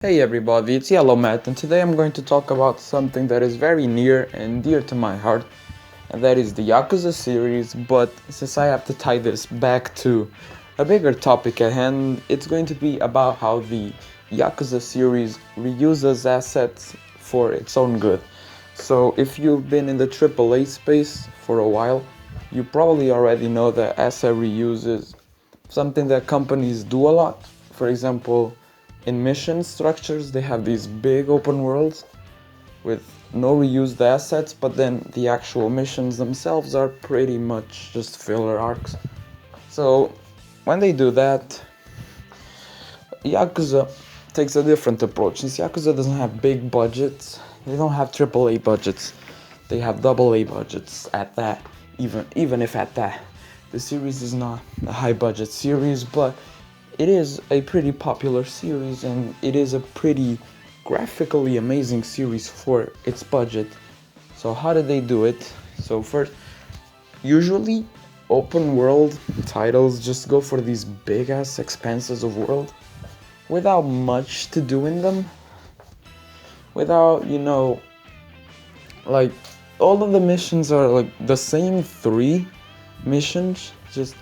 Hey everybody, it's Yellow Matt, and today I'm going to talk about something that is very near and dear to my heart, and that is the Yakuza series. But since I have to tie this back to a bigger topic at hand, it's going to be about how the Yakuza series reuses assets for its own good. So if you've been in the AAA space for a while, you probably already know that asset reuse is something that companies do a lot. For example, in mission structures, they have these big open worlds with no reused assets, but then the actual missions themselves are pretty much just filler arcs. So when they do that, Yakuza takes a different approach. Since Yakuza doesn't have big budgets, they don't have AAA budgets. They have AA budgets at that. Even if at that, the series is not a high budget series, but it is a pretty popular series and it is a pretty graphically amazing series for its budget. So how did they do it? So first, usually open world titles just go for these big ass expanses of world without much to do in them. Without, like all of the missions are like the same three missions, just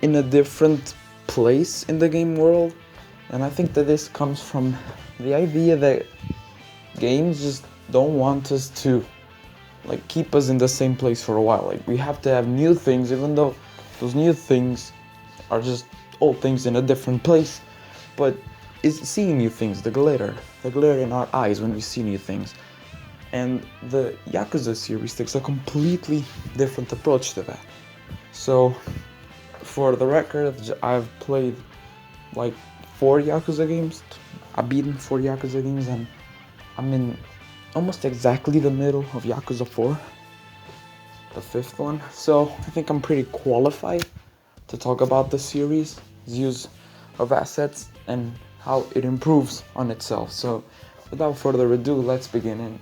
in a different place in the game world. And I think that this comes from the idea that games just don't want us to keep us in the same place for a while. Like, we have to have new things, even though those new things are just old things in a different place. But it's seeing new things, the glitter in our eyes when we see new things. And the Yakuza series takes a completely different approach to that. So for the record, I've played like 4 Yakuza games. I've beaten 4 Yakuza games, and I'm in almost exactly the middle of Yakuza 4, the 5th one. So I think I'm pretty qualified to talk about the series' use of assets and how it improves on itself. So without further ado, let's begin.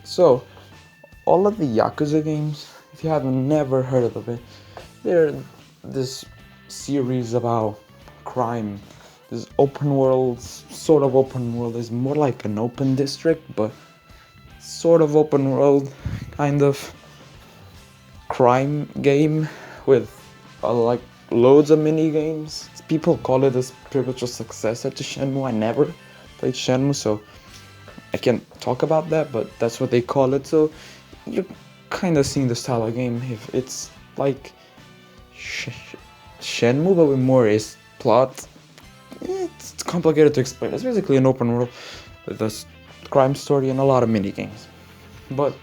So all of the Yakuza games, if you haven't never heard of it, they're this series about crime. This open world, sort of open world, is more like an open district, but sort of open world, kind of crime game with loads of mini games. People call it a spiritual successor to Shenmue. I never played Shenmue, so I can't talk about that, but that's what they call it. So you're kind of seeing the style of game. If it's like Shenmue, but with more is plot. It's complicated to explain. It's basically an open world with a crime story and a lot of mini games. But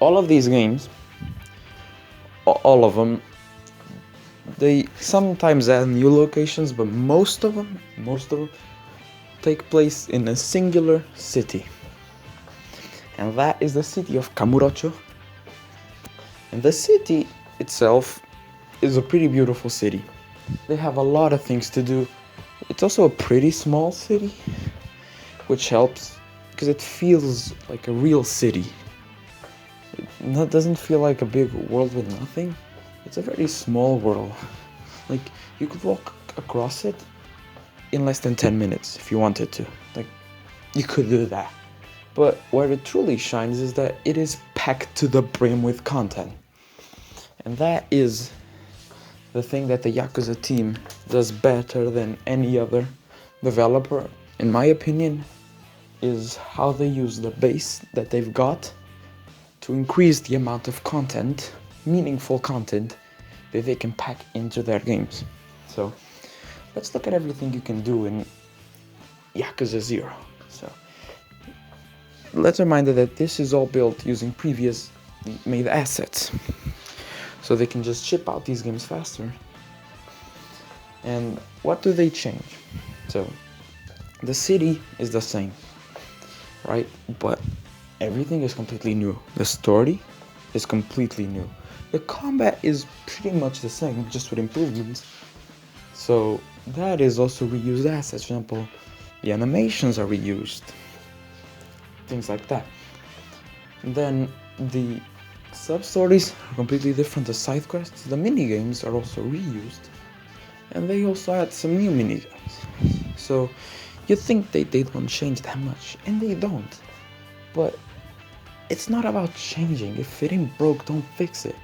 all of these games, all of them, they sometimes add new locations, but most of them take place in a singular city. And that is the city of Kamurocho. And the city itself is a pretty beautiful city. They have a lot of things to do. It's also a pretty small city, which helps because it feels like a real city. It doesn't feel like a big world with nothing. It's a very small world. Like, you could walk across it in less than 10 minutes if you wanted to. Like, you could do that. But where it truly shines is that it is packed to the brim with content. And that is the thing that the Yakuza team does better than any other developer, in my opinion, is how they use the base that they've got to increase the amount of content, meaningful content, that they can pack into their games. So let's look at everything you can do in Yakuza 0. So let's remind you that this is all built using previously made assets. So they can just ship out these games faster. And what do they change? So the city is the same, right? But everything is completely new. The story is completely new. The combat is pretty much the same, just with improvements. So that is also reused assets. For example, the animations are reused. Things like that. And then the sub-stories are completely different. The side quests, the mini-games are also reused. And they also add some new mini-games. So you think they don't change that much, and they don't. But it's not about changing. If it ain't broke, don't fix it.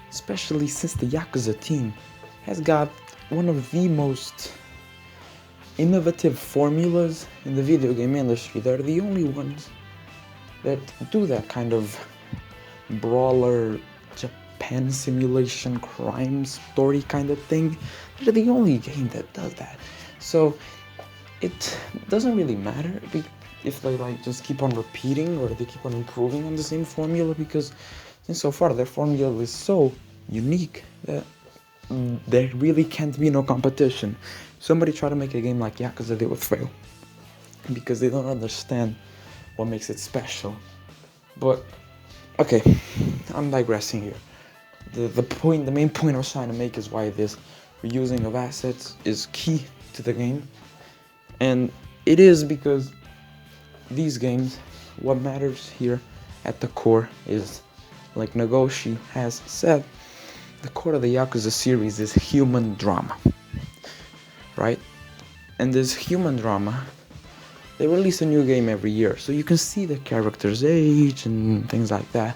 Especially since the Yakuza team has got one of the most innovative formulas in the video game industry. They're the only ones that do that kind of brawler Japan simulation crime story kind of thing. They're the only game that does that. So it doesn't really matter if they like just keep on repeating or they keep on improving on the same formula, because so far their formula is so unique that there really can't be no competition. Somebody try to make a game like Yakuza, they would fail because they don't understand what makes it special. But okay, I'm digressing here. The main point I was trying to make is why this reusing of assets is key to the game, and it is because these games, what matters here at the core is, like Nagoshi has said, the core of the Yakuza series is human drama, right? And this human drama, they release a new game every year, so you can see the characters' age and things like that.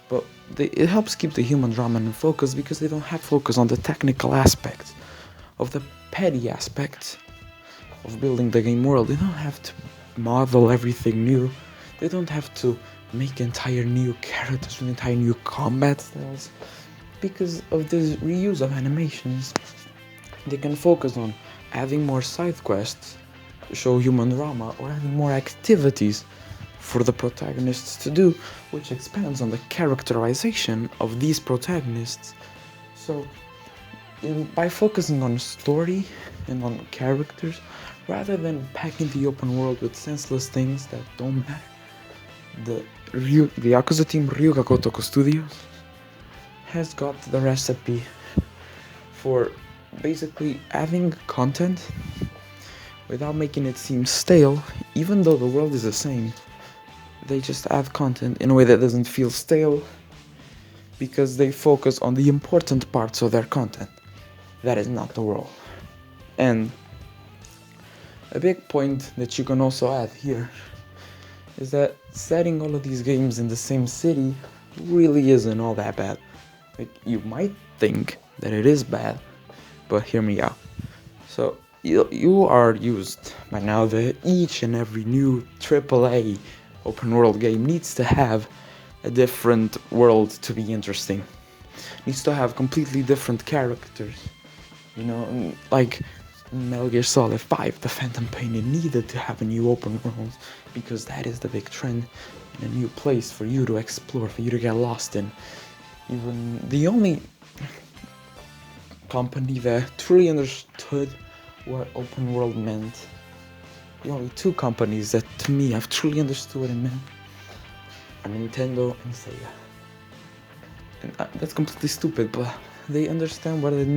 But it helps keep the human drama in focus because they don't have focus on the technical aspects of the petty aspects of building the game world. They don't have to model everything new. They don't have to make entire new characters with entire new combat styles. Because of this reuse of animations, they can focus on adding more side quests to show human drama, or adding more activities for the protagonists to do, which expands on the characterization of these protagonists. So by focusing on story and on characters, rather than packing the open world with senseless things that don't matter, the Yakuza team, Ryuga Gotoku Studios, has got the recipe for basically adding content without making it seem stale. Even though the world is the same, they just add content in a way that doesn't feel stale, because they focus on the important parts of their content. That is not the world. And a big point that you can also add here is that setting all of these games in the same city really isn't all that bad. Like, you might think that it is bad, but hear me out. So you are used by now that each and every new AAA open world game needs to have a different world to be interesting. Needs to have completely different characters. You know, like Metal Gear Solid 5, The Phantom Pain, it needed to have a new open world because that is the big trend, and a new place for you to explore, for you to get lost in. Even the only company that truly understood what open world meant, the only two companies that to me have truly understood what it meant, are Nintendo and Sega. And that's completely stupid, but they understand what it.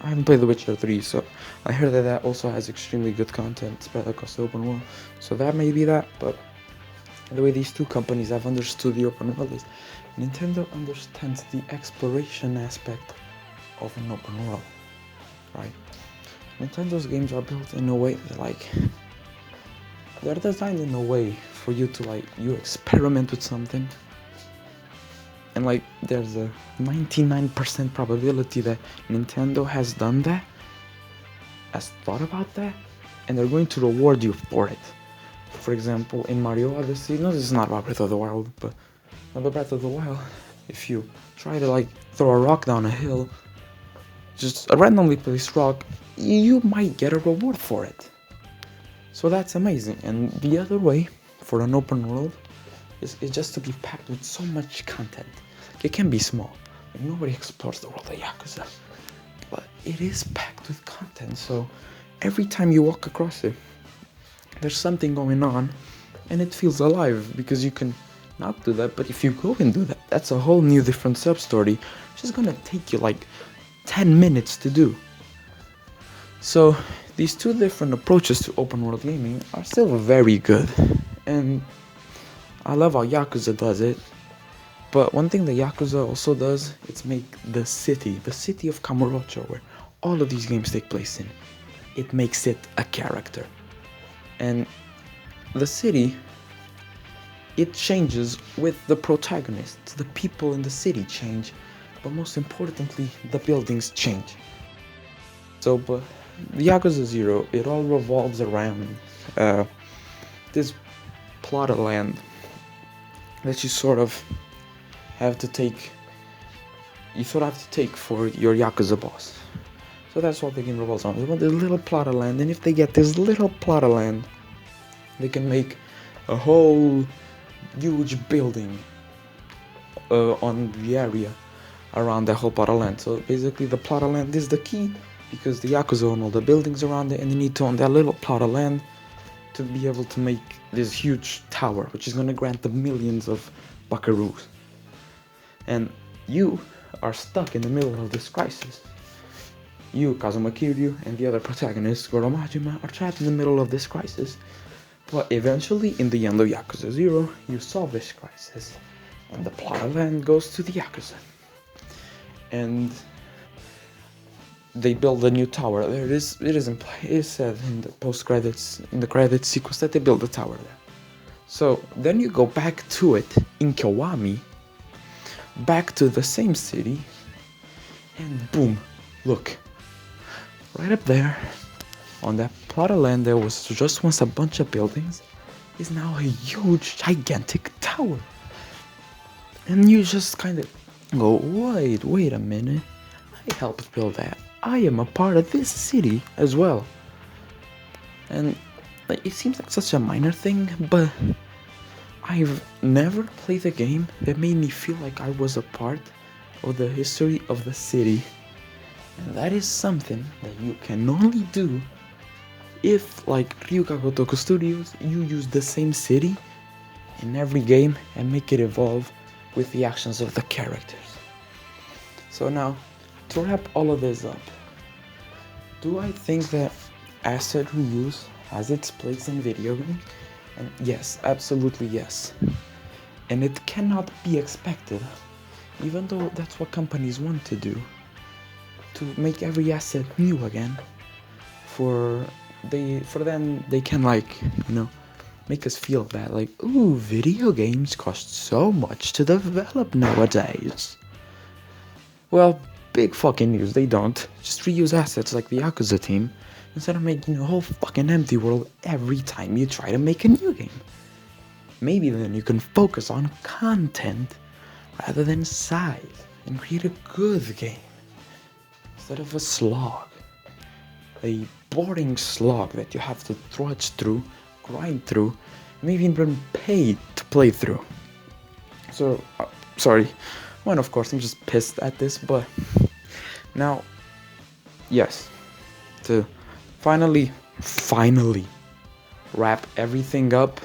I haven't played The Witcher 3, so I heard that also has extremely good content spread across the open world, so that may be that. But the way these two companies have understood the open world is, Nintendo understands the exploration aspect of an open world, right? Nintendo's games are built in a way that, they're designed in a way for you to, you experiment with something, and, there's a 99% probability that Nintendo has done that, has thought about that, and they're going to reward you for it. For example, in Mario Odyssey, no, this is not about Breath of the Wild, but in Breath of the Wild, if you try to, throw a rock down a hill, just a randomly placed rock, you might get a reward for it. So that's amazing. And the other way for an open world is just to be packed with so much content. It can be small. Nobody explores the world of Yakuza, but it is packed with content. So every time you walk across it, there's something going on, and it feels alive, because you can not do that, but if you go and do that, that's a whole new different sub-story, which is gonna take you 10 minutes to do. So these two different approaches to open world gaming are still very good, and I love how Yakuza does it. But one thing that Yakuza also does, it's make the city of Kamurocho, where all of these games take place in, it makes it a character. And the city, it changes with the protagonists. The people in the city change, but most importantly, the buildings change. So, but the Yakuza 0, it all revolves around this plot of land that you sort of have to take. You sort of have to take for your Yakuza boss. So that's what the game revolves around. They want this little plot of land, and if they get this little plot of land, they can make a whole huge building on the area around that whole plot of land. So basically, the plot of land is the key, because the Yakuza own all the buildings around it, and they need to own that little plot of land to be able to make this huge tower, which is going to grant them millions of buckaroos. And you are stuck in the middle of this crisis. You, Kazuma Kiryu, and the other protagonist, Goro Majima, are trapped in the middle of this crisis. But eventually, in the end of Yakuza 0, you solve this crisis, and the plot of land goes to the Yakuza. And they build a new tower. It is said in the post-credits, in the credits sequence, that they build a tower there. So then you go back to it in Kiwami, back to the same city, and boom, look, right up there, on that plot of land there was just once a bunch of buildings, is now a huge, gigantic tower. And you just kind of go, wait a minute, I helped build that. I am a part of this city as well. And it seems like such a minor thing, but I've never played a game that made me feel like I was a part of the history of the city. And that is something that you can only do if, like Ryuga Gotoku Studios, you use the same city in every game and make it evolve with the actions of the characters. So now, to wrap all of this up, do I think that asset reuse has its place in video games? And yes, absolutely yes. And it cannot be expected, even though that's what companies want to do, to make every asset new again. For them, they can, like, make us feel bad, like, ooh, video games cost so much to develop nowadays. Well, big fucking news, they don't. Just reuse assets like the Yakuza team, instead of making a whole fucking empty world every time you try to make a new game. Maybe then you can focus on content rather than size, and create a good game, instead of a slog. A boring slog that you have to trudge through, grind through, maybe even pay to play through. So, sorry. Well, of course, I'm just pissed at this, but now, yes, to finally wrap everything up,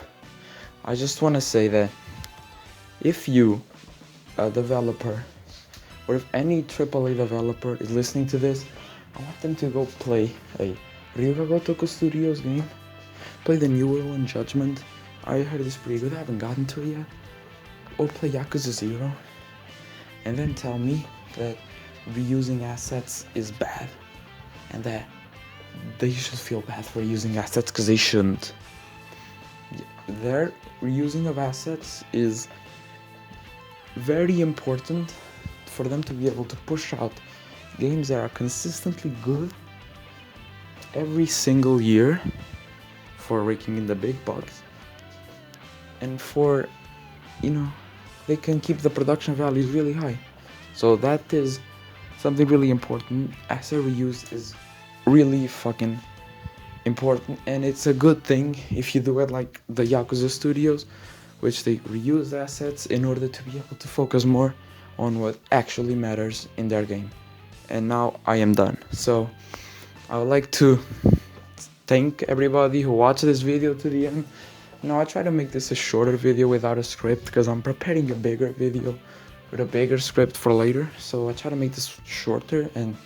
I just want to say that if you, a developer, or if any AAA developer is listening to this, I want them to go play a Ryuga Gotoku Studios game, play the newer one, Judgment. I heard it's pretty good, I haven't gotten to it yet. Or play Yakuza 0, and then tell me that reusing assets is bad, and that they should feel bad for using assets, because they shouldn't. Their reusing of assets is very important for them to be able to push out games that are consistently good every single year, for raking in the big bucks, and for, they can keep the production values really high. So that is something really important. Asset reuse is really fucking important, and it's a good thing if you do it like the Yakuza Studios, which they reuse assets in order to be able to focus more on what actually matters in their game. And now I am done. So I would like to thank everybody who watched this video to the end. I try to make this a shorter video without a script, because I'm preparing a bigger video with a bigger script for later. So I try to make this shorter, and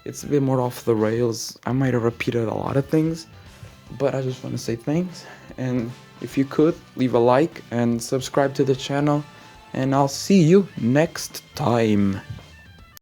it's a bit more off the rails. I might have repeated a lot of things, but I just want to say thanks. And if you could, leave a like and subscribe to the channel, and I'll see you next time.